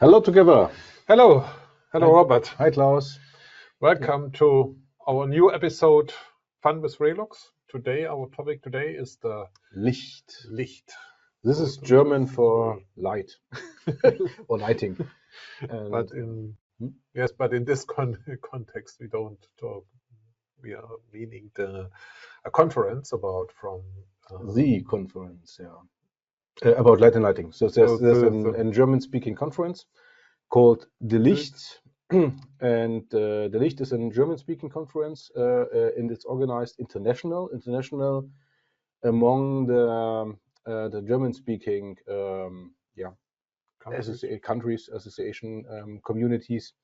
Hello together. Hello, Hi. Robert. Hi, Klaus. Welcome to our new episode, Fun with RELUX. Today, our topic today is the LICHT. LICHT. This is German for light or lighting. But in this context, we don't talk. We are meaning a conference about the conference, about light and lighting. So there's a German-speaking conference called the LICHT, and the LICHT is a German-speaking conference, and it's organized international among the German-speaking countries, association, communities.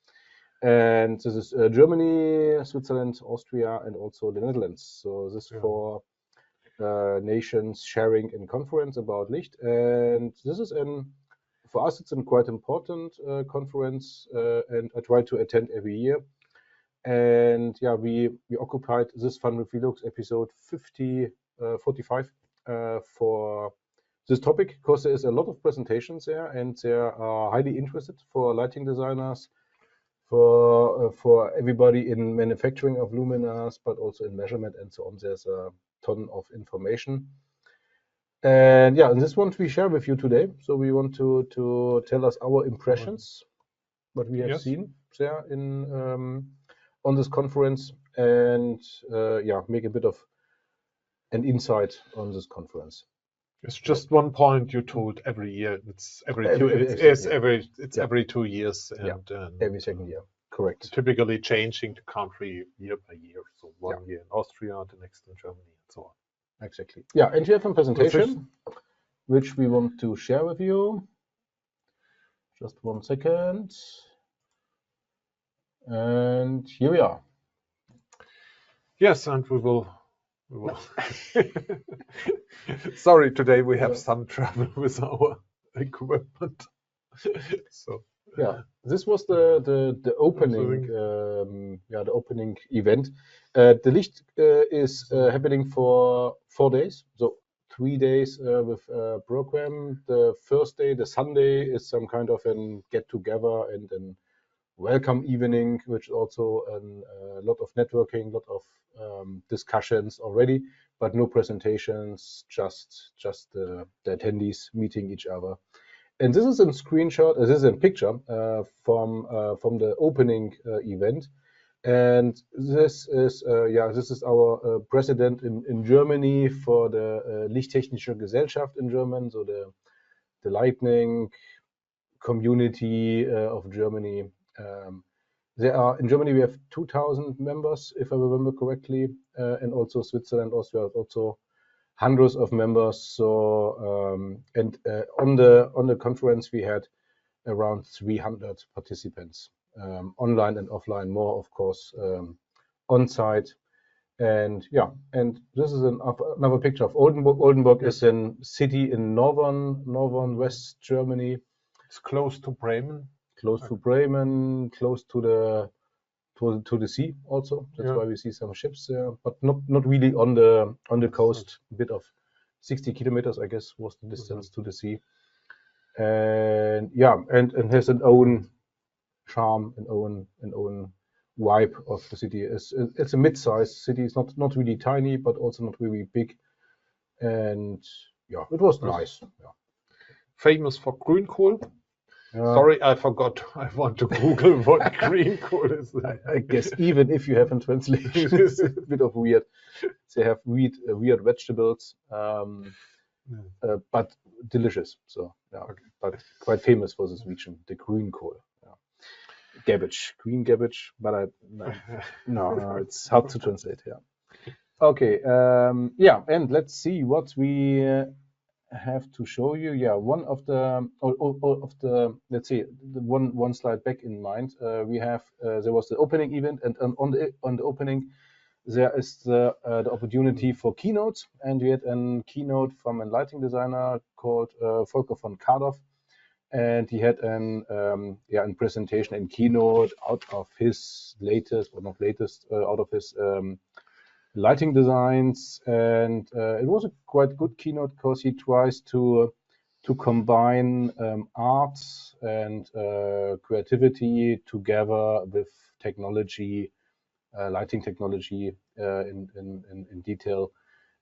And this is Germany, Switzerland, Austria, and also the Netherlands. So this is for nations sharing in conference about LICHT. And this is for us, it's a quite important conference, and I try to attend every year. And we occupied this Fun with RELUX episode 45 for this topic, because there is a lot of presentations there, and they are highly interested for lighting designers, for everybody in manufacturing of luminaires, but also in measurement and so on. There's a ton of information. And and this one we share with you today. So we want to tell us our impressions, what we have seen there on this conference, and make a bit of an insight on this conference. It's just one point you told every year. It's every 2 years, and every second year. Correct. Typically changing the country year by year. So one year in Austria, the next in Germany, and so on. Exactly. Yeah, and you have a presentation which we want to share with you. Just 1 second. And here we are. Yes, and we will. Sorry, today we have some trouble with our equipment. So this was the opening the opening event. The LICHT is happening for 4 days, so 3 days with a program. The first day, the Sunday, is some kind of a get together and a welcome evening, which also a lot of networking, lot of discussions already, but no presentations, just the attendees meeting each other. And this is a screenshot. This is a picture from the opening event, and this is our president in Germany for the Lichttechnische Gesellschaft in German, so the lighting community of Germany. In Germany we have 2,000 members, if I remember correctly, and also Switzerland, Austria, also hundreds of members. So on the conference we had around 300 participants, online and offline, more of course on site. And this is another picture of Oldenburg. Oldenburg is a city in northern West Germany. It's close to Bremen. Close to Bremen, close to the sea also. That's why we see some ships there, but not really on the coast. A bit of 60 kilometers, I guess, was the distance to the sea. And and has an own charm, an own vibe of the city. It's a mid-sized city. It's not really tiny, but also not really big. And it was nice. Famous for greenkohl. Sorry, I forgot. I want to Google what greenkohl is. I guess even if you haven't translated, it's a bit of weird. They have weird vegetables, but delicious. So but quite famous for this region, the greenkohl. Cabbage, green cabbage, but no, it's hard to translate. Okay, and let's see what we have to show you. One of the let's see, one slide back in mind. We have there was the opening event, and on the opening there is the opportunity for keynotes, and we had a keynote from a lighting designer called Volker von Kadow, and he had a presentation and keynote out of his out of his lighting designs, and it was a quite good keynote because he tries to combine art and creativity together with technology, lighting technology in detail,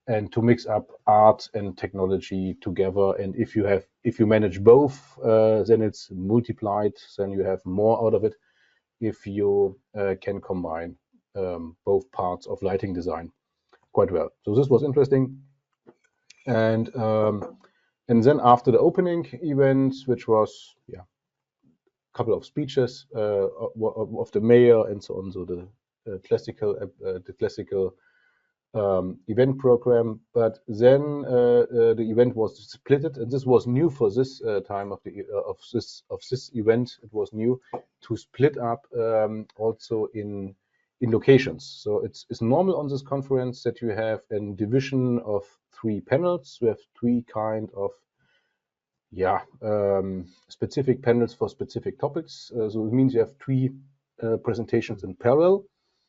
and to mix up art and technology together. And if you manage both, then it's multiplied. Then you have more out of it. If you can combine both parts of lighting design quite well. So this was interesting. And then after the opening event, which was a couple of speeches of the mayor and so on, so the classical event program. But then the event was splitted, and this was new for this time of this event. It was new to split up also in locations. So it's normal on this conference that you have a division of 3 panels. We have 3 kind of specific panels for specific topics. So it means you have 3 presentations in parallel,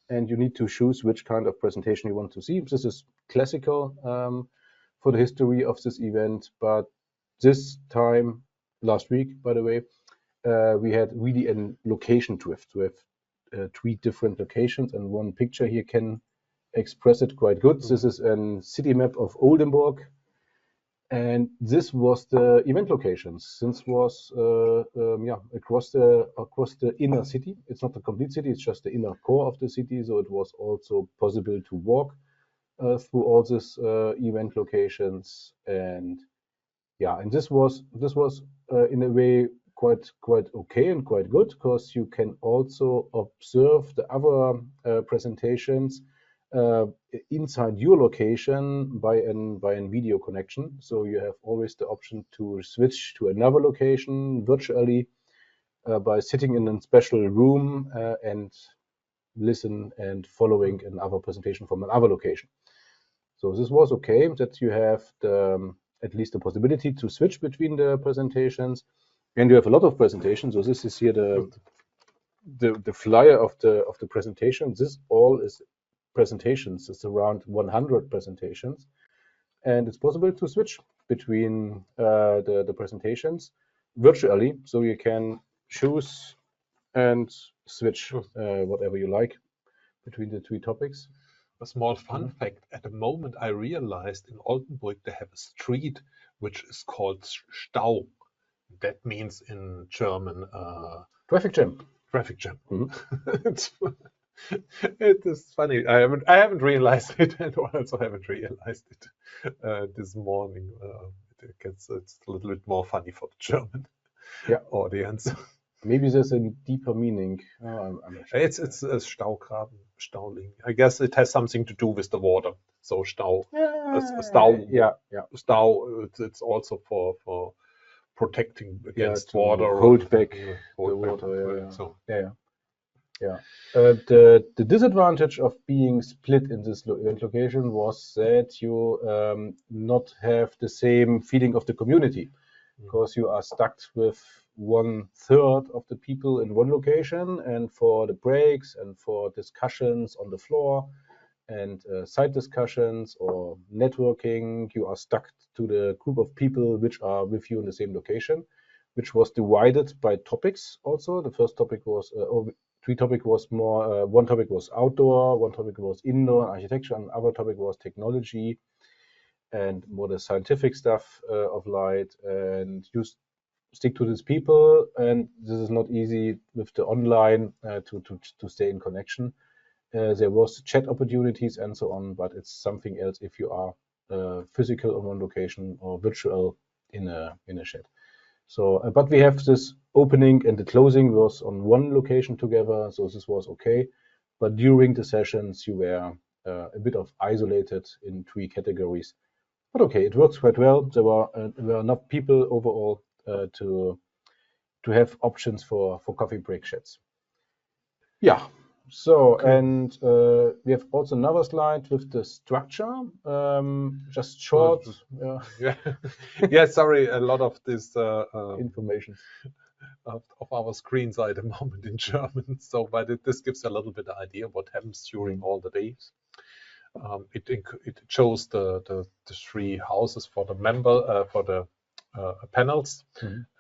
and you need to choose which kind of presentation you want to see. This is classical for the history of this event, but this time, last week, by the way, we had really a location drift. We have 3 different locations, and one picture here can express it quite good. This is a city map of Oldenburg, and this was the event locations. This was across the inner city. It's not the complete city; it's just the inner core of the city. So it was also possible to walk through all these event locations, and this was in a way quite okay and quite good, because you can also observe the other presentations inside your location by a video connection. So you have always the option to switch to another location virtually by sitting in a special room and listen and following another presentation from another location. So this was okay, that you have at least the possibility to switch between the presentations, and you have a lot of presentations. So this is here the flyer of the presentation. This all is presentations. It's around 100 presentations, and it's possible to switch between the presentations virtually. So you can choose and switch whatever you like between the 3 topics. A small fun fact, at the moment I realized in Oldenburg they have a street which is called Stau. That means in German traffic jam. Traffic jam. It is funny. I haven't realized it, and also haven't realized it this morning. It's a little bit more funny for the German audience. Maybe there's a deeper meaning. I'm not sure. It's a Staugraben, Stauling. I guess it has something to do with the water. So Stau, Stau. Stau. It's also for protecting against water. Hold back the water. The disadvantage of being split in this event location was that you not have the same feeling of the community, because you are stuck with 1/3 of the people in one location, and for the breaks and for discussions on the floor and side discussions or networking, you are stuck to the group of people which are with you in the same location, which was divided by topics also. The first topic was 3 topic was more, one topic was outdoor, one topic was indoor architecture, and other topic was technology and more the scientific stuff of light. And you stick to these people, and this is not easy with the online to stay in connection. There was chat opportunities and so on, but it's something else if you are physical on one location or virtual in a chat. So, but we have this opening and the closing was on one location together, so this was okay. But during the sessions, you were a bit of isolated in 3 categories. But okay, it works quite well. There were enough people overall to have options for coffee break chats. Yeah. So, okay. And we have also another slide with the structure, just short. Sorry, a lot of this information of our screens are at the moment in German. So, but this gives a little bit of idea of what happens during all the days. It shows the 3 houses for the member, for the panels,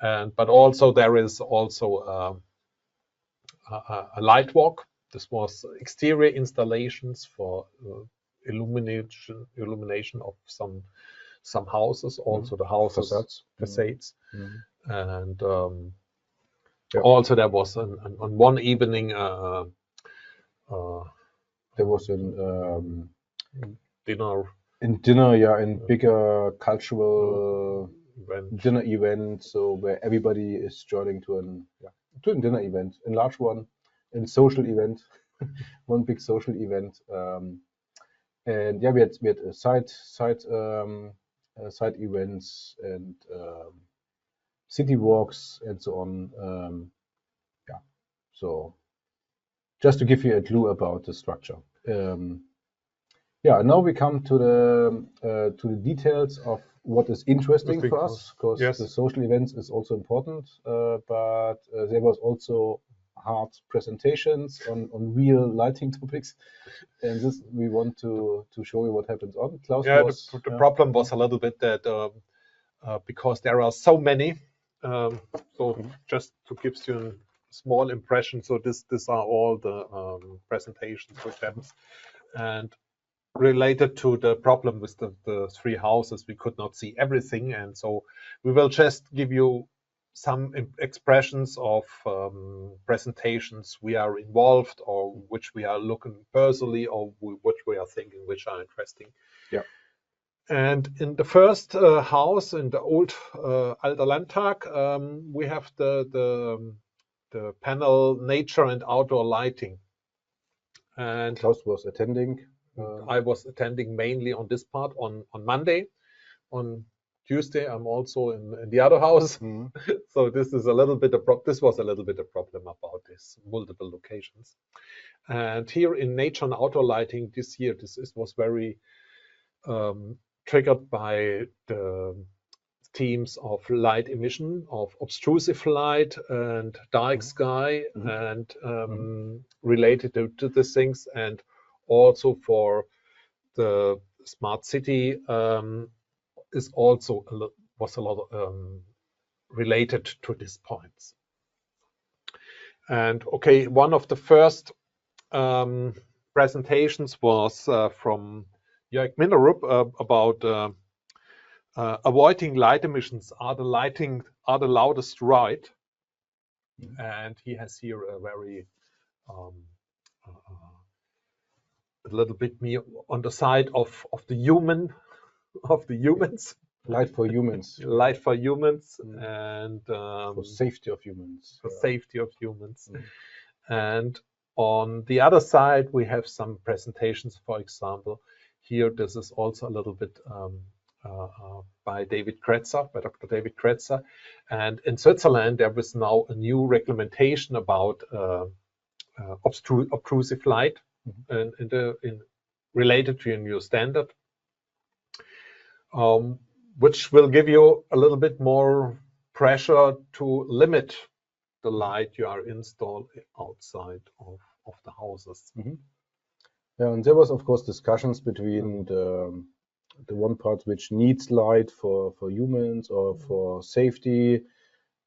but also there is also a light walk. This was exterior installations for illumination of some houses, also the houses facades, and also there was on one evening there was dinner. In bigger cultural dinner event, so where everybody is joining to a dinner event, a large one, a social event, one big social event, and we had side events and city walks and so on. So just to give you a clue about the structure. Now we come to the details of what is interesting for us, because the social events is also important, but there was also hard presentations on real lighting topics, and this we want to show you what happens on. Klaus the problem was a little bit that because there are so many, so just to give you a small impression, so these are all the presentations which happens, and related to the problem with the three houses, we could not see everything, and so we will just give you some expressions of presentations we are involved, or which we are looking personally, or which we are thinking which are interesting. And in the first house, in the old Alter Landtag, we have the panel Nature and Outdoor Lighting, and Klaus was attending. I was attending mainly on this part on Monday. On Tuesday, I'm also in the other house. So this is a little bit this was a little bit a problem about this multiple locations. And here in Nature and Outdoor Lighting this year, this was very triggered by the themes of light emission, of obtrusive light and dark sky, and related to these things, and also for the smart city is also was a lot related to these points. And okay, one of the first presentations was from Jörg Minnerup about avoiding light emissions are the loudest right, and he has here a very a little bit me on the side of the humans. Light for humans. Light for humans, and for safety of humans. For safety of humans. And on the other side, we have some presentations. For example, here this is also a little bit by Dr. David Kretzer. And in Switzerland, there is now a new regulation about obtrusive light, in related to a new standard, which will give you a little bit more pressure to limit the light you are installed outside of the houses. Yeah, and there was, of course, discussions between the one part which needs light for humans or for safety,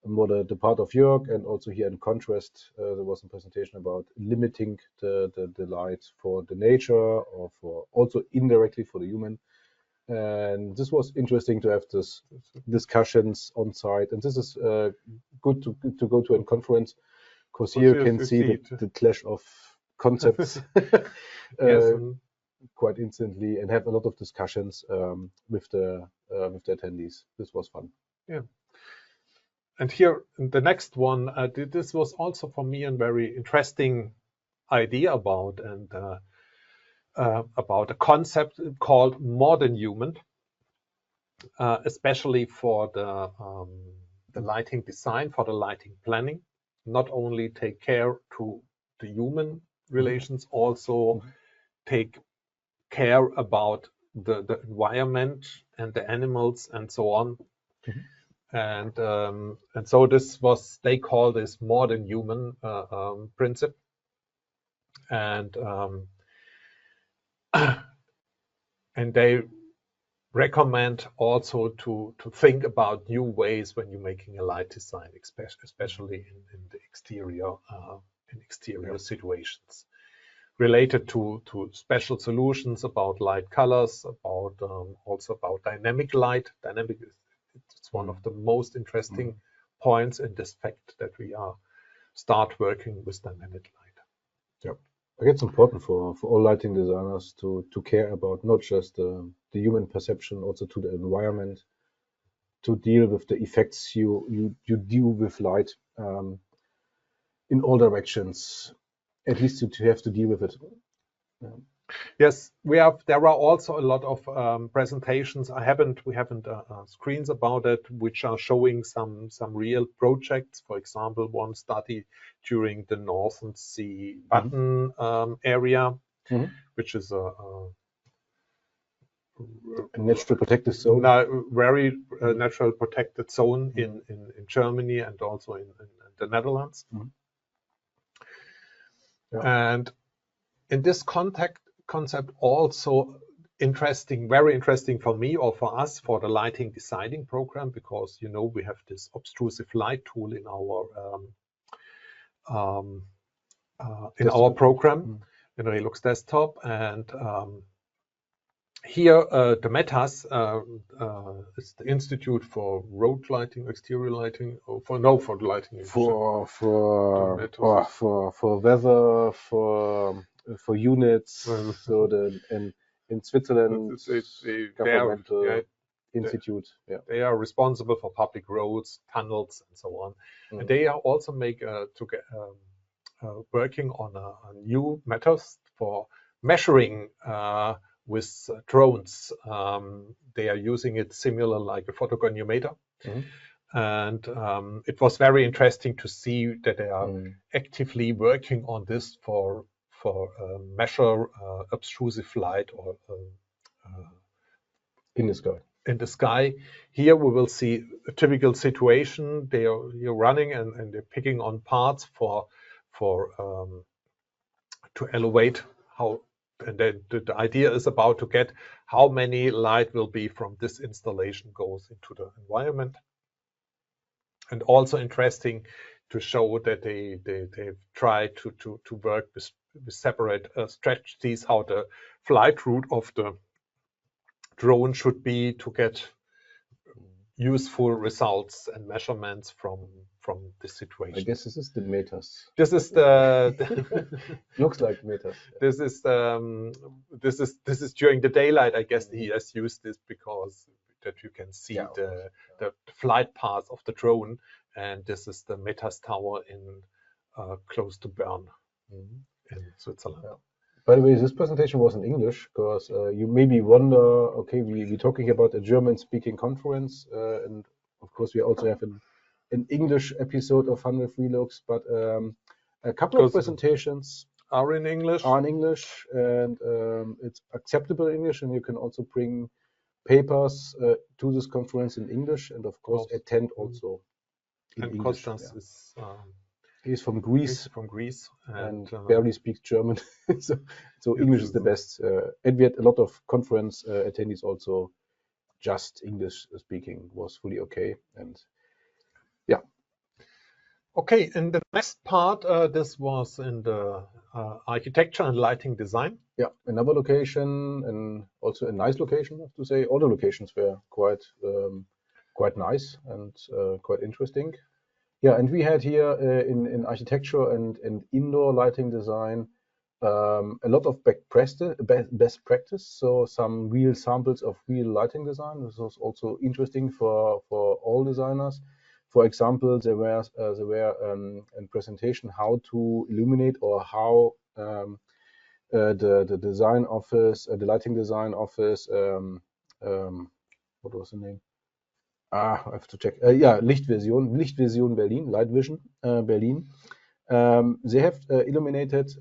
more the part of Jörg, and also here in contrast, there was a presentation about limiting the light for the nature, or for also indirectly for the human. And this was interesting to have this discussions on site, and this is good to go to a conference, because here you can see the clash of concepts quite instantly, and have a lot of discussions with the attendees. This was fun. Yeah. And here, the next one, this was also for me a very interesting idea about a concept called modern human, especially for the lighting design, for the lighting planning. Not only take care to the human relations, also take care about the environment and the animals and so on. And so this was, they call this modern human principle, and they recommend also to think about new ways when you're making a light design, especially in the exterior situations, related to special solutions about light colors, about also about dynamic light. Dynamic, it's one of the most interesting points in this fact that we start working with dynamic light. Yeah. I think it's important for all lighting designers to care about not just the human perception, also to the environment, to deal with the effects you deal with light in all directions. At least you have to deal with it. Yeah. Yes, there are also a lot of presentations. We haven't screens about it, which are showing some real projects. For example, one study during the Northern Sea Button area, which is a natural protected zone. Very natural protected zone in Germany and also in the Netherlands. Yeah. And in this concept also very interesting for me or for us for the lighting designing program, because we have this obtrusive light tool in our program in RELUX desktop, and here the METAS is the Institute for Road Lighting, Exterior Lighting, for lighting for weather, for units. So in Switzerland, governmental institute. They are responsible for public roads, tunnels, and so on. And they are also working on a new method for measuring with drones. They are using it similar like a photogrammeter. And it was very interesting to see that they are actively working on this for measure obtrusive light or in the sky. In the sky. Here we will see a typical situation. You're running and they're picking on parts to elevate how. And then the idea is about to get how many light will be from this installation goes into the environment. And also interesting to show that they've tried to work with separate strategies, how the flight route of the drone should be to get useful results and measurements from this situation. I guess this is the METAS. This is the looks like METAS. This is during the daylight. I guess he has used this because that you can see the flight path of the drone, and this is the METAS tower in close to Bern in Switzerland. Yeah. By the way, this presentation was in English because you maybe wonder, okay, we're talking about a German-speaking conference, and of course we also have an English episode of 100 RELUX, but a couple of presentations are in English, and it's acceptable English, and you can also bring papers to this conference in English, and of course attend also in and English. Constance is he's from Greece. And barely speaks German, so English is the best. And we had a lot of conference attendees also. Just English speaking was fully okay, and yeah. Okay, in the next part, this was in the architecture and lighting design. Yeah, another location, and also a nice location, I have to say. All the locations were quite nice and quite interesting. Yeah, and we had here in architecture and indoor lighting design a lot of best practice. So some real samples of real lighting design. This was also interesting for all designers. For example, there were a presentation how to illuminate, or how the design office, the lighting design office. What was the name? I have to check. Lichtvision Berlin, Light Vision Berlin. They have illuminated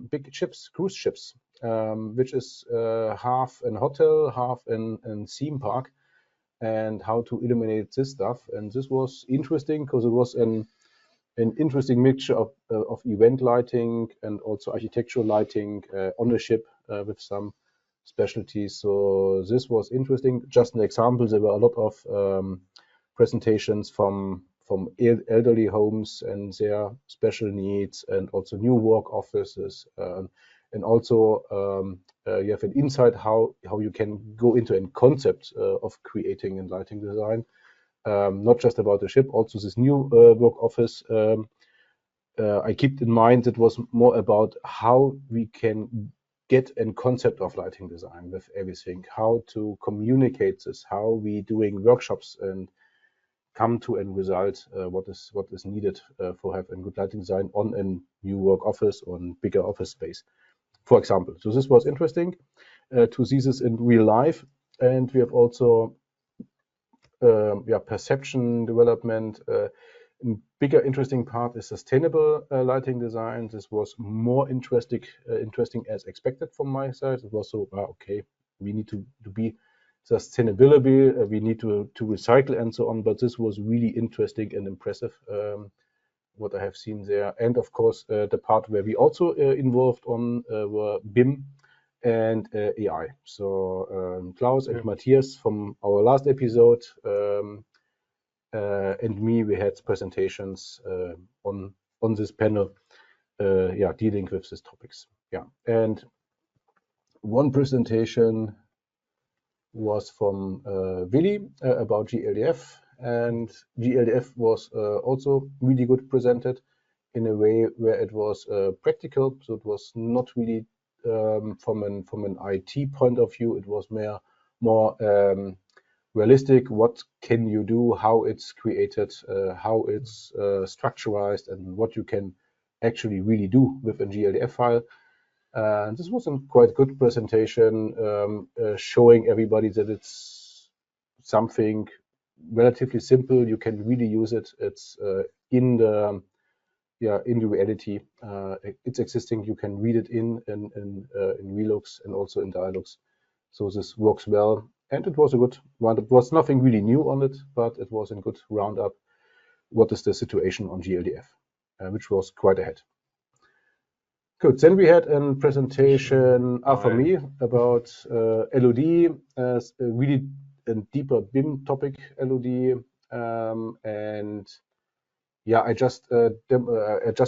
big cruise ships, which is half a hotel, half a theme park, and how to illuminate this stuff. And this was interesting because it was an interesting mixture of event lighting and also architectural lighting on the ship with some specialties. So this was interesting. Just an example, there were a lot of presentations from elderly homes and their special needs, and also new work offices, and also you have an insight how you can go into a concept of creating and lighting design, not just about the ship, also this new work office. I keep in mind it was more about how we can get a concept of lighting design with everything, how to communicate this, how we doing workshops and come to a result, what is needed for having good lighting design on a new work office or a bigger office space, for example. So this was interesting to see this in real life. And we have also perception development. A bigger interesting part is sustainable lighting design. This was more interesting as expected from my side. It was so, okay, we need to be sustainability, we need to recycle and so on, but this was really interesting and impressive, what I have seen there. And of course, the part where we also involved on were BIM and AI. So Klaus and Matthias from our last episode and me, we had presentations on this panel, dealing with these topics. Yeah, and one presentation was from Willi about GLDF, and GLDF was also really good presented in a way where it was practical. So it was not really from an IT point of view. It was more realistic. What can you do? How it's created? How it's structurized, and what you can actually really do with a GLDF file. This was a quite good presentation, showing everybody that it's something relatively simple. You can really use it. It's in the reality. It's existing. You can read it in RELUX and also in LUX. So this works well, and it was a good one. It was nothing really new on it, but it was a good roundup. What is the situation on GLDF, which was quite ahead. Good. Then we had a presentation for me about LOD, as a really a deeper BIM topic, LOD, and I just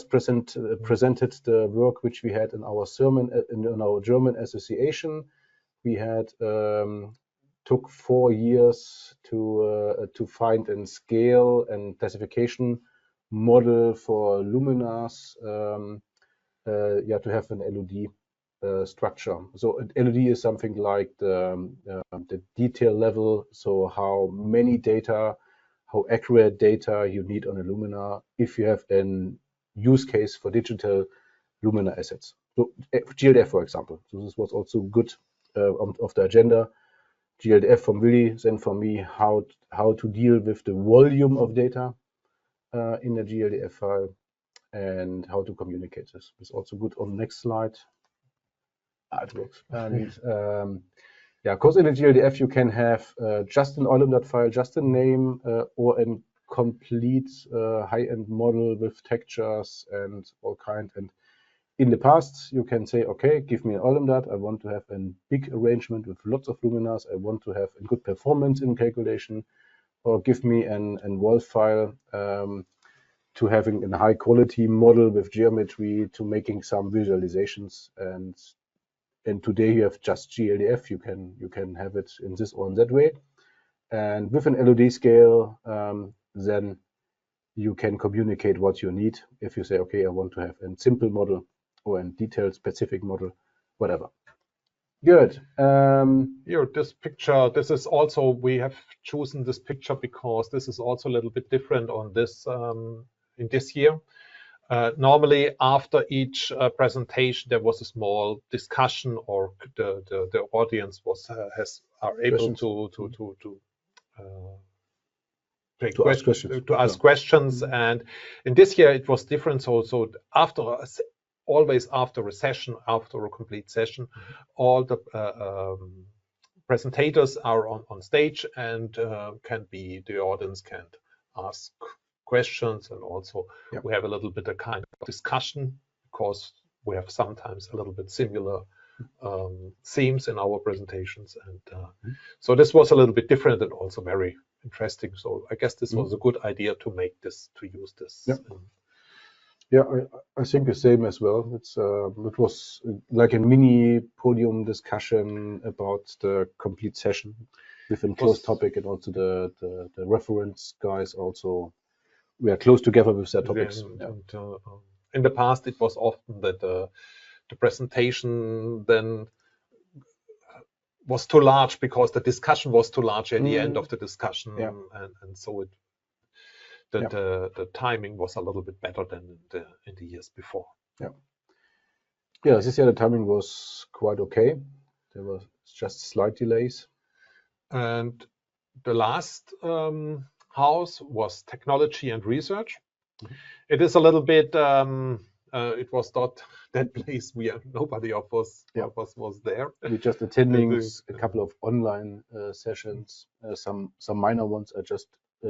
presented the work which we had in our German association. We had took 4 years to find a scale and classification model for luminaires. To have an LOD structure. So an LOD is something like the detail level, so how many data, how accurate data you need on a luminaire if you have an use case for digital luminaire assets. So GLDF, for example. So this was also good of the agenda. GLDF from Willi, then for me, how to deal with the volume of data in a GLDF file, and how to communicate this. It's also good on the next slide. It works. And because in a GLDF you can have just an Oldenburg file, just a name, or a complete high-end model with textures and all kind. And in the past, you can say, okay, give me an Oldenburg. I want to have a big arrangement with lots of luminaires. I want to have a good performance in calculation, or give me an wall file. To having a high quality model with geometry, to making some visualizations, and today you have just GLDF. You can have it in this or in that way, and with an LOD scale, then you can communicate what you need. If you say, okay, I want to have a simple model or a detailed specific model, whatever. Good. Here, this picture, this is also, we have chosen this picture because this is also a little bit different on this in this year. Normally, after each presentation, there was a small discussion, or the audience are able to ask questions. And in this year, it was different. So always after a session, after a complete session, all the presentators are on stage, and the audience can ask questions, and also we have a little bit of kind of discussion, because we have sometimes a little bit similar themes in our presentations, and so this was a little bit different and also very interesting. So I guess this was a good idea to use this. Yeah. Yeah, I think the same as well. It was like a mini podium discussion about the complete session with a close topic, and also the reference guys also were close together with their topics. And in the past, it was often that the presentation then was too large because the discussion was too large at the end of the discussion, and so the timing was a little bit better than in the years before. Yeah, this year the timing was quite okay. There was just slight delays. And the last house was technology and research. It is a little bit. It was not that place where nobody of us was there. We just attending a couple of online sessions, some minor ones. I just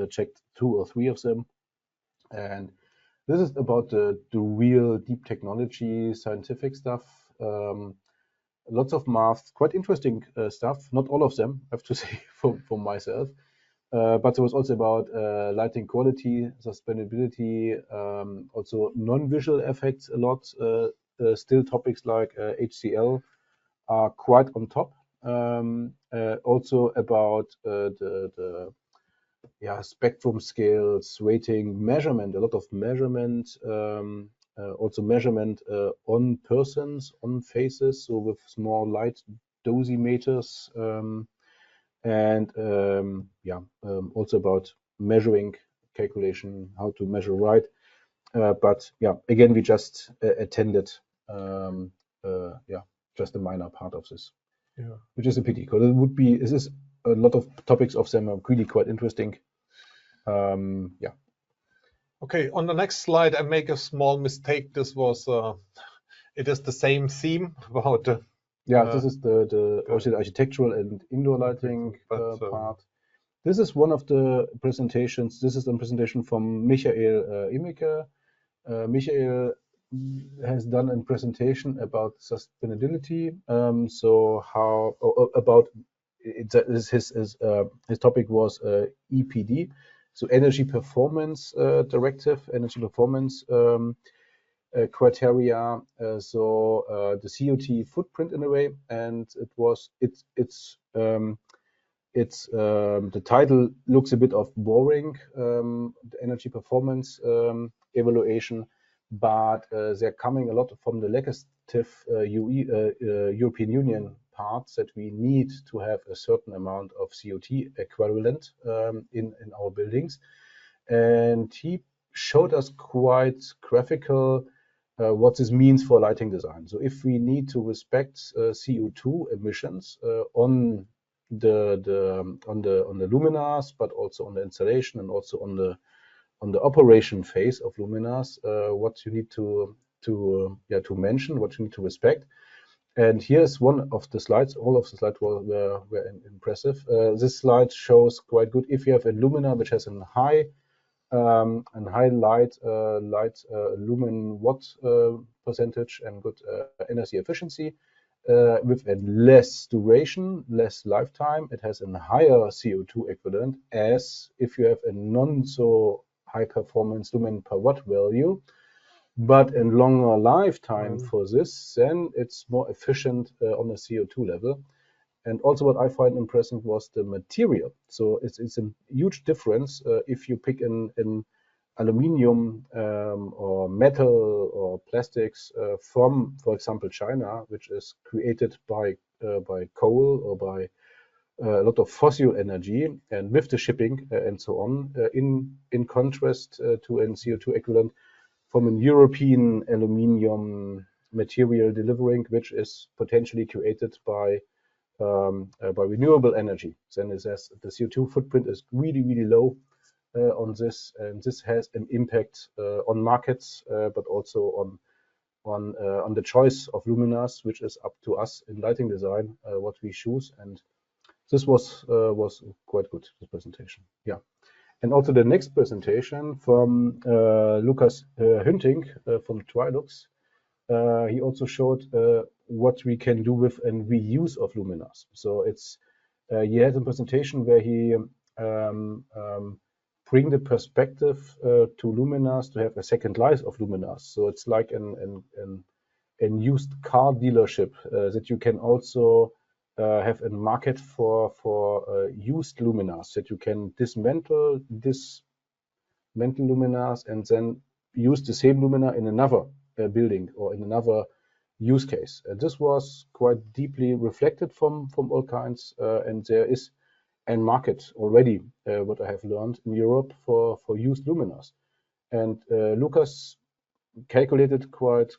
checked 2 or 3 of them, and this is about the real deep technology, scientific stuff. Lots of math, quite interesting stuff. Not all of them, I have to say, for myself. But there was also about lighting quality, sustainability, also non-visual effects a lot. Still topics like HCl are quite on top. Also about the spectrum scales, weighting, measurement, a lot of measurement, also measurement on persons, on faces, so with small light dosimeters. Also about measuring, calculation, how to measure right. But again, we just attended just a minor part of this, which is a pity, because this is a lot of topics of them are really quite interesting. Okay, on the next slide, I make a small mistake. This was it is the same theme about this is the architectural and indoor lighting part. This is one of the presentations. This is a presentation from Michael Immeke. Michael has done a presentation about sustainability. His topic was EPD, so Energy Performance Directive, Energy Performance criteria. The CO2 footprint in a way, and the title looks a bit of boring, the energy performance evaluation, but they're coming a lot from the legislative European Union parts that we need to have a certain amount of CO2 equivalent in our buildings. And he showed us quite graphical what this means for lighting design. So if we need to respect CO2 emissions on the luminaires, but also on the installation and also on the operation phase of luminaires, what you need to mention, what you need to respect. And here's one of the slides. All of the slides were impressive. This slide shows quite good if you have a luminaire which has a high light lumen watt percentage and good energy efficiency, with a less duration, less lifetime. It has a higher CO2 equivalent, as if you have a non so high performance lumen per watt value, but a longer lifetime for this, then it's more efficient on the CO2 level. And also what I find impressive was the material. So it's a huge difference if you pick an aluminium or metal or plastics from, for example, China, which is created by coal or by a lot of fossil energy, and with the shipping and so on, in contrast to a CO2 equivalent from an European aluminium material delivering, which is potentially created by renewable energy. Then it says the CO2 footprint is really, really low on this, and this has an impact on markets, but also on the choice of luminaires, which is up to us in lighting design, what we choose. And this was quite good, this presentation. And also the next presentation from Lukas Hünting from RELUX. He also showed what we can do with a reuse of luminaires. So it's he had a presentation where he bring the perspective to luminaires to have a second life of luminaires. So it's like an used car dealership that you can also have a market for used luminaires, that you can dismantle luminaires and then use the same luminaire in another building or in another use case. And this was quite deeply reflected from all kinds, and there is a market already, what I have learned in Europe for used luminaires. And Lucas calculated quite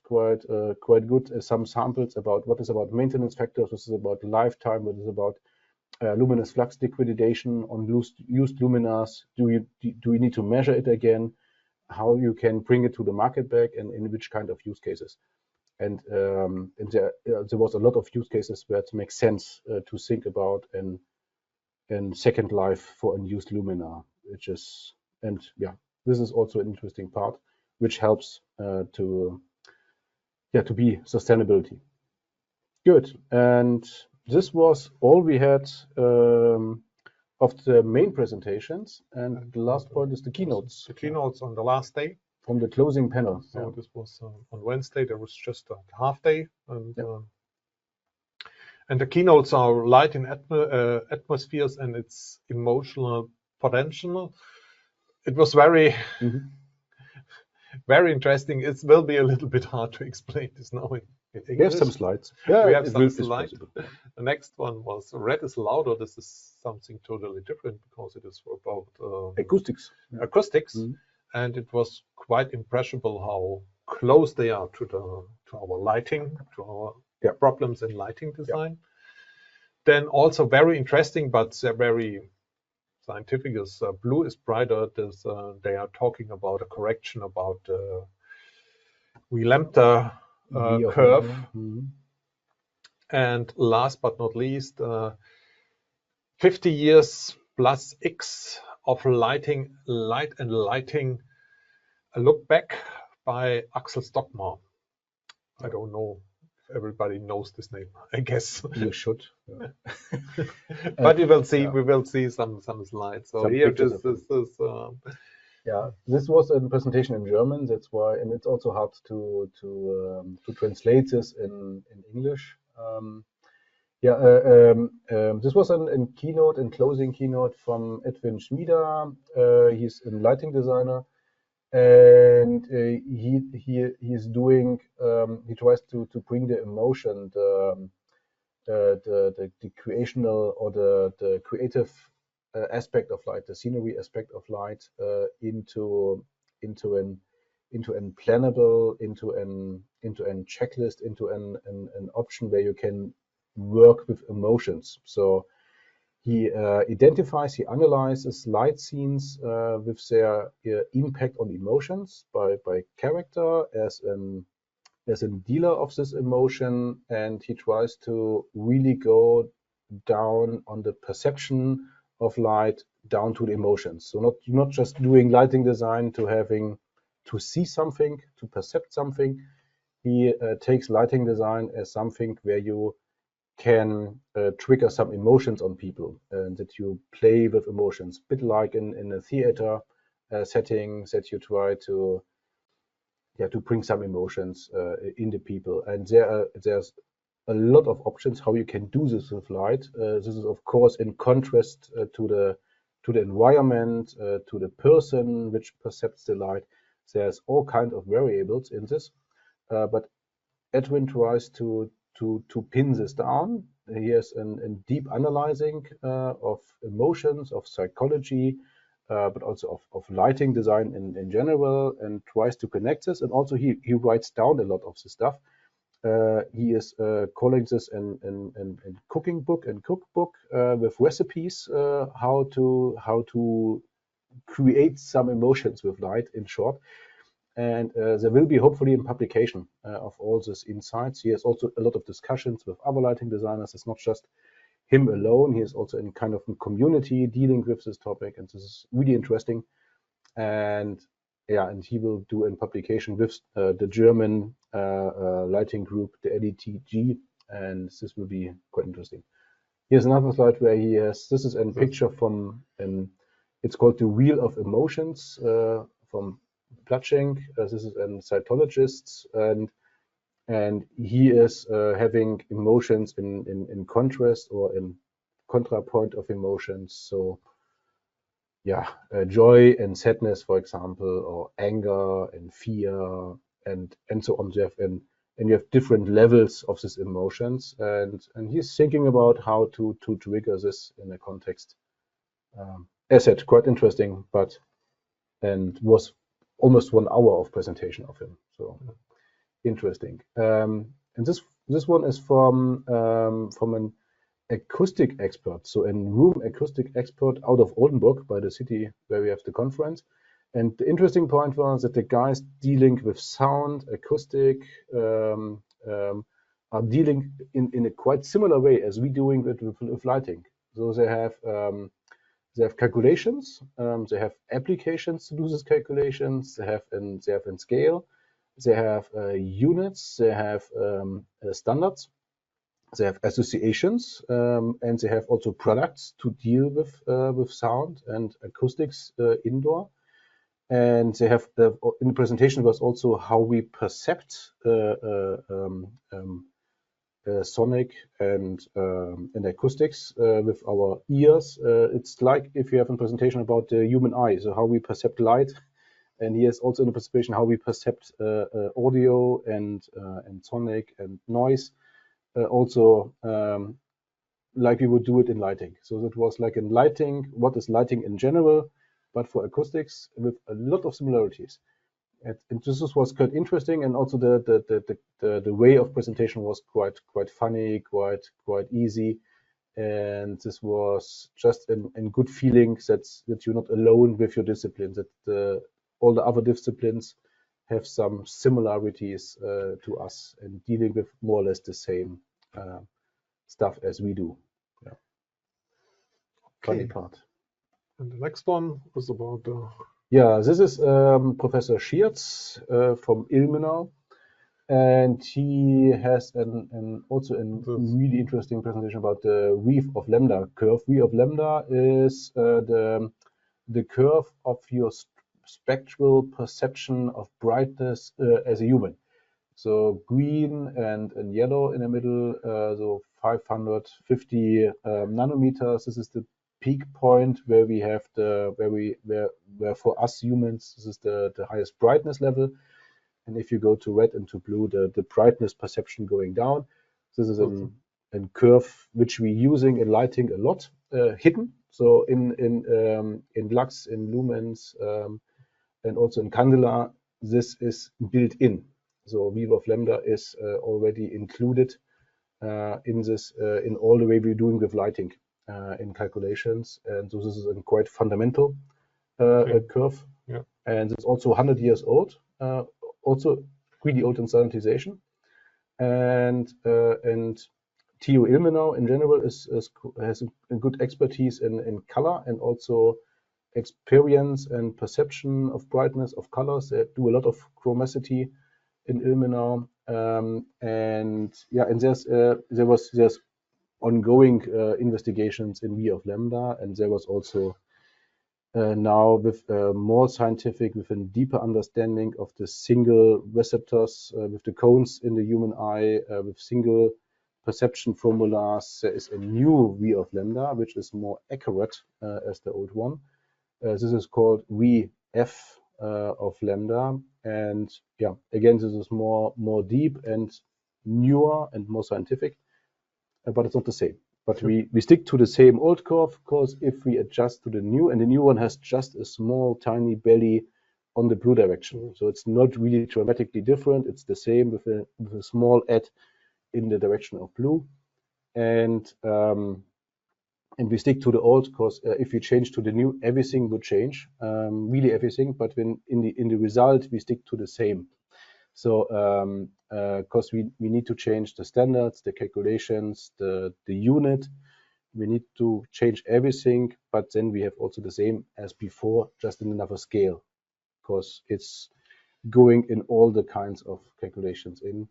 good some samples about what is about maintenance factors, what is about lifetime, what is about luminous flux liquidation on used luminaires. Do you need to measure it again? How you can bring it to the market back, and in which kind of use cases? And there was a lot of use cases where it makes sense to think about and second life for a used luminaire, which is, and yeah, this is also an interesting part, which helps to be sustainability. Good, and this was all we had of the main presentations, and the last point is the keynotes. The keynotes on the last day. From the closing panel. So this was on Wednesday. There was just a half day, and the keynotes are light in atmospheres and its emotional potential. It was very, very interesting. It will be a little bit hard to explain this now in English. We have some slides. Yeah, we have some slides. The next one was red is louder. This is something totally different because it is about acoustics. Acoustics. And it was quite impressible how close they are to our lighting, to our problems in lighting design. Then also very interesting, but very scientific is blue is brighter. They are talking about a correction about Lambda curve. And last but not least, 50 years plus X of light and lighting, a look back by Axel Stockmar. I don't know if everybody knows this name. I guess you should. But you will see. We will see some slides. So here, this was a presentation in German. That's why, and it's also hard to translate this in English. This was a keynote and closing keynote from Edwin Schmieder. He's a lighting designer, and he tries to bring the emotion, the creational or the creative aspect of light, the scenery aspect of light, into an plannable, into an checklist, into an option where you can work with emotions. So he identifies, he analyzes light scenes with their impact on emotions by character as a dealer of this emotion, and he tries to really go down on the perception of light down to the emotions. So not just doing lighting design to see something, to perceive something. He takes lighting design as something where you can trigger some emotions on people, and that you play with emotions, a bit like in a theater setting, that you try to bring some emotions in the people. And there's a lot of options how you can do this with light. This is of course in contrast to the environment, to the person which perceives the light. There's all kinds of variables in this, but Edwin tries to pin this down. He has a deep analyzing of emotions, of psychology, but also of lighting design in general, and tries to connect this. And also he writes down a lot of the stuff. He is calling this in cooking book and cookbook with recipes, how to create some emotions with light, in short. And there will be hopefully a publication of all these insights. He has also a lot of discussions with other lighting designers. It's not just him alone. He is also in kind of a community dealing with this topic, and this is really interesting. And he will do a publication with the German lighting group, the LETG, and this will be quite interesting. Here's another slide where he has, this is a picture from, it's called the Wheel of Emotions from Platsching. This is a cytologist, and he is having emotions in contrast or in contrapoint of emotions. So yeah, joy and sadness, for example, or anger and fear, and so on. You have different levels of these emotions, and he's thinking about how to trigger this in a context. As said, quite interesting, and was almost 1 hour of presentation of him. So interesting. And this one is from an acoustic expert, so a room acoustic expert out of Oldenburg, by the city where we have the conference. And the interesting point was that the guys dealing with sound, acoustic, are dealing in a quite similar way as we doing with lighting. So they have calculations, they have applications to do these calculations, they have in scale, they have units, they have standards, they have associations, and they have also products to deal with sound and acoustics indoor. And they have in the presentation was also how we percept sonic and acoustics with our ears. It's like if you have a presentation about the human eye, so how we perceive light. And he has also in the presentation how we perceive audio and sonic and noise. Also, like we would do it in lighting. So that was like in lighting, what is lighting in general, but for acoustics with a lot of similarities. And this was quite interesting, and also the way of presentation was quite funny, quite easy, and this was just in good feeling that you're not alone with your discipline, that all the other disciplines have some similarities to us and dealing with more or less the same stuff as we do. Yeah. Okay. Funny part. And the next one was about yeah, this is Professor Schiertz from Ilmenau, and he has also a really interesting presentation about the weave of lambda curve. Weave of lambda is the curve of your spectral perception of brightness as a human. So green and yellow in the middle, so 550 nanometers. This is the peak point where we have where for us humans this is the highest brightness level. And if you go to red and to blue, the brightness perception going down. This is a curve which we're using in lighting a lot, hidden. So in LUX, in lumens, and also in candela, this is built in. So weave of lambda is already included in this in all the way we're doing with lighting in calculations, and so this is a quite fundamental curve. Yeah. And it's also 100 years old, also really old in standardization, and TU Ilmenau in general has a good expertise in color and also experience and perception of brightness of colors. They do a lot of chromacity in Ilmenau, and there's ongoing investigations in V of lambda, and there was also now with more scientific, with a deeper understanding of the single receptors with the cones in the human eye, with single perception formulas. There is a new V of lambda, which is more accurate as the old one. This is called VF of lambda, and yeah, again, this is more deep and newer and more scientific, but it's not the same. But we stick to the same old curve, because if we adjust to the new, and the new one has just a small tiny belly on the blue direction, so it's not really dramatically different. It's the same with a small add in the direction of blue, and we stick to the old, because if we change to the new, everything would change, really everything. But when in the result, we stick to the same. So because we need to change the standards, the calculations, the unit, we need to change everything. But then we have also the same as before, just in another scale, because going in all the kinds of calculations in.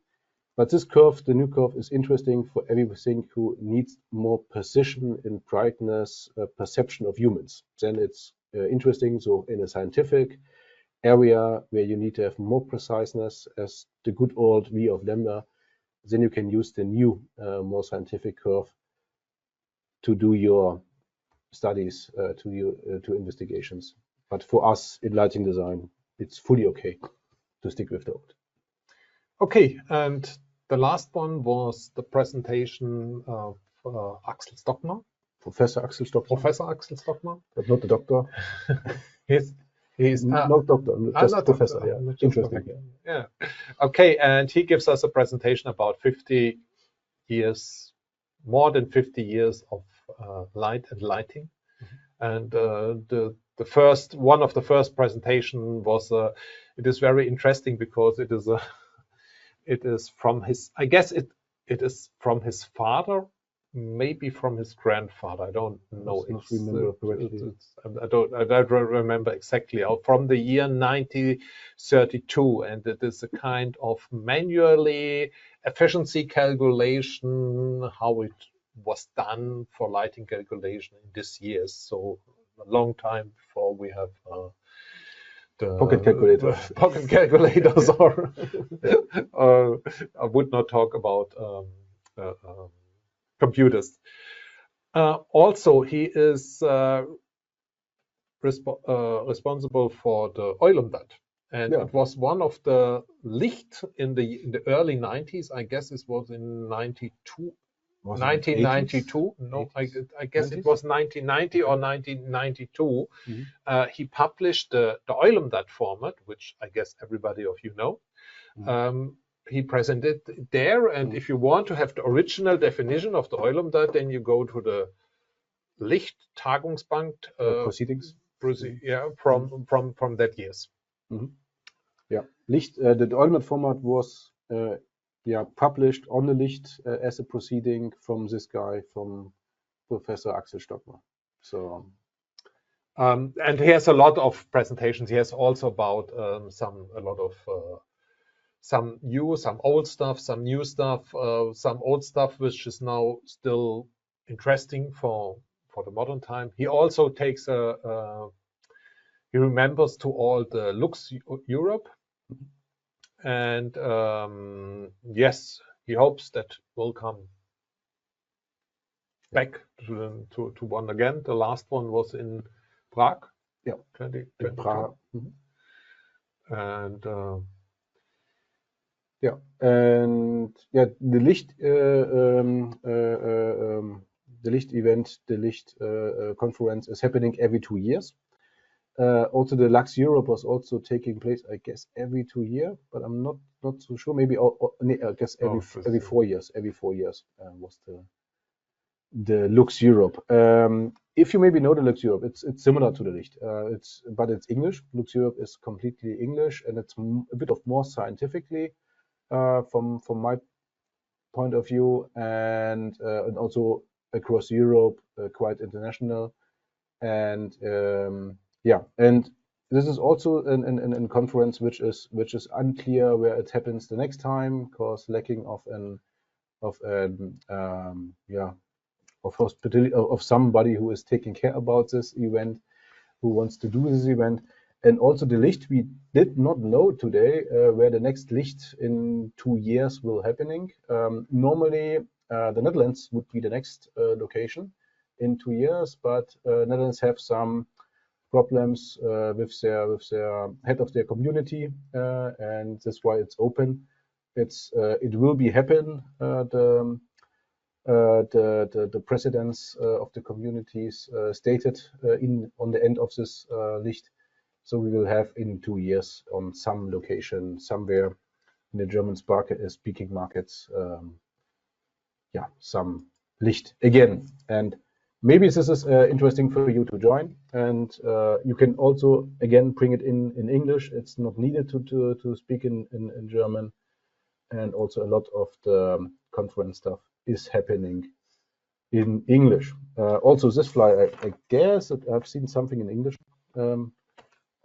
But this curve, the new curve, is interesting for everything who needs more precision in brightness perception of humans. Then it's interesting. So in a scientific area where you need to have more preciseness as the good old V of lambda, then you can use the new, more scientific curve to do your studies, to investigations. But for us in lighting design, it's fully okay to stick with the old. Okay, and the last one was the presentation of Axel Stockmar. Professor Axel Stockmar. Professor Axel Stockmar. But not the doctor. He's not doctor, just professor. Doctor, yeah, just interesting. Professor. Yeah. Okay, and he gives us a presentation about 50 years, more than 50 years of light and lighting. And the first one of the first presentation was it is very interesting because it is from his, I guess it is from his father, maybe from his grandfather. I don't know. I don't remember exactly. From the year 1932, and it is a kind of manually efficiency calculation how it was done for lighting calculation in this years. So a long time before we have the pocket calculators. Pocket calculators, or I would not talk about computers. Also, he is responsible for the LUD, and it was one of the LICHT in the early 90s. I guess it was in 1992. No, I guess 90s? It was 1990 or 1992. Mm-hmm. He published the LUD format, which I guess everybody of you know. Mm-hmm. He presented there, and if you want to have the original definition of the LUD, then you go to the LICHT Tagungsbank proceedings. Yeah, from that years. Mm-hmm. Yeah, LICHT. The LUD format was published on the LICHT as a proceeding from this guy, from Professor Axel Stockmar. So, and he has a lot of presentations. He has also about some new, some old stuff, some new stuff, some old stuff which is now still interesting for the modern time. He also takes he remembers to all the LUX Europe. And yes, he hopes that will come back to one again. The last one was in Prague. Yeah, in Prague. Mm-hmm. And the LICHT the LICHT event, the LICHT conference is happening every 2 years. Also, the LUX Europe was also taking place, I guess, every 2 years, but I'm not so sure. Maybe I guess every 4 years. Every 4 years was the LUX Europe. If you maybe know the LUX Europe, it's similar to the LICHT. But it's English. LUX Europe is completely English, and it's a bit of more scientifically from my point of view, and also across Europe, quite international, and and this is also a conference which is unclear where it happens the next time, because lacking of hospitality of somebody who is taking care about this event, who wants to do this event. And also the LICHT, we did not know today where the next LICHT in 2 years will happening. Normally, the Netherlands would be the next location in 2 years, but Netherlands have some problems with their head of their community, and that's why it's open. It will be happen. The presidents of the communities stated on the end of this LICHT. So we will have in 2 years on some location somewhere in the German speaking markets, some LICHT again. And maybe this is interesting for you to join, and you can also again bring it in English. It's not needed to speak in German, and also a lot of the conference stuff is happening in English. Also, this fly, I guess that I've seen something in English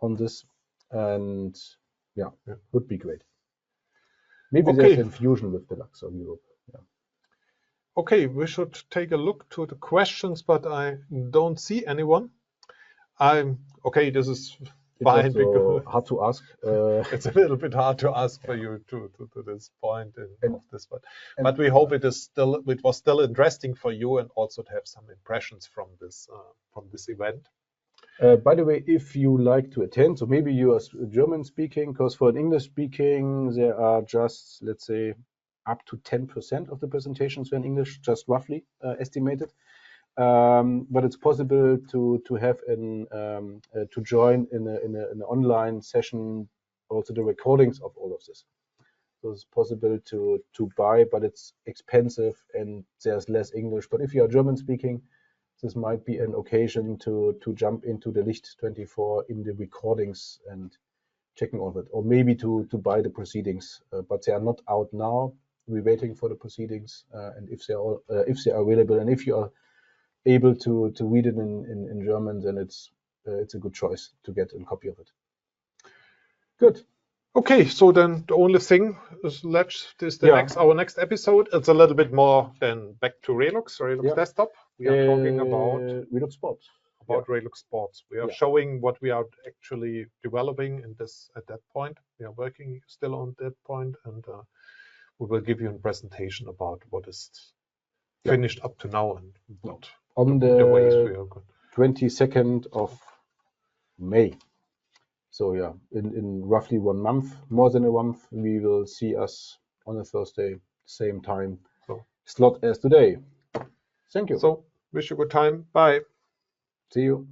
on this, and Yeah, would be great. Maybe there's infusion with the LUX of Europe. Yeah. Okay, we should take a look to the questions, but I don't see anyone. Okay, this is fine because hard to ask. It's a little bit hard to ask for you to this point of this, but we hope it was still interesting for you and also to have some impressions from this event. By the way, if you like to attend, so maybe you are German speaking, because for an English speaking, there are just, let's say, up to 10% of the presentations were in English, just roughly estimated. But it's possible to have to join in an online session, also the recordings of all of this. So it's possible to buy, but it's expensive and there's less English. But if you are German speaking, this might be an occasion to jump into the LICHT 24 in the recordings and checking all of it, or maybe to buy the proceedings. But they are not out now. We're waiting for the proceedings, and if they are available, and if you are able to read it in German, then it's a good choice to get a copy of it. Good. Okay, so then the only thing is our next episode. It's a little bit more than back to RELUX desktop. We are talking about RELUX Sports. RELUX Sports. We are showing what we are actually developing at that point. We are working still on that point, and we will give you a presentation about what is finished up to now and what on the ways we are good. 22nd of May. So yeah, in roughly 1 month, more than a month, we will see us on a Thursday, same time slot as today. Thank you. So wish you a good time. Bye. See you.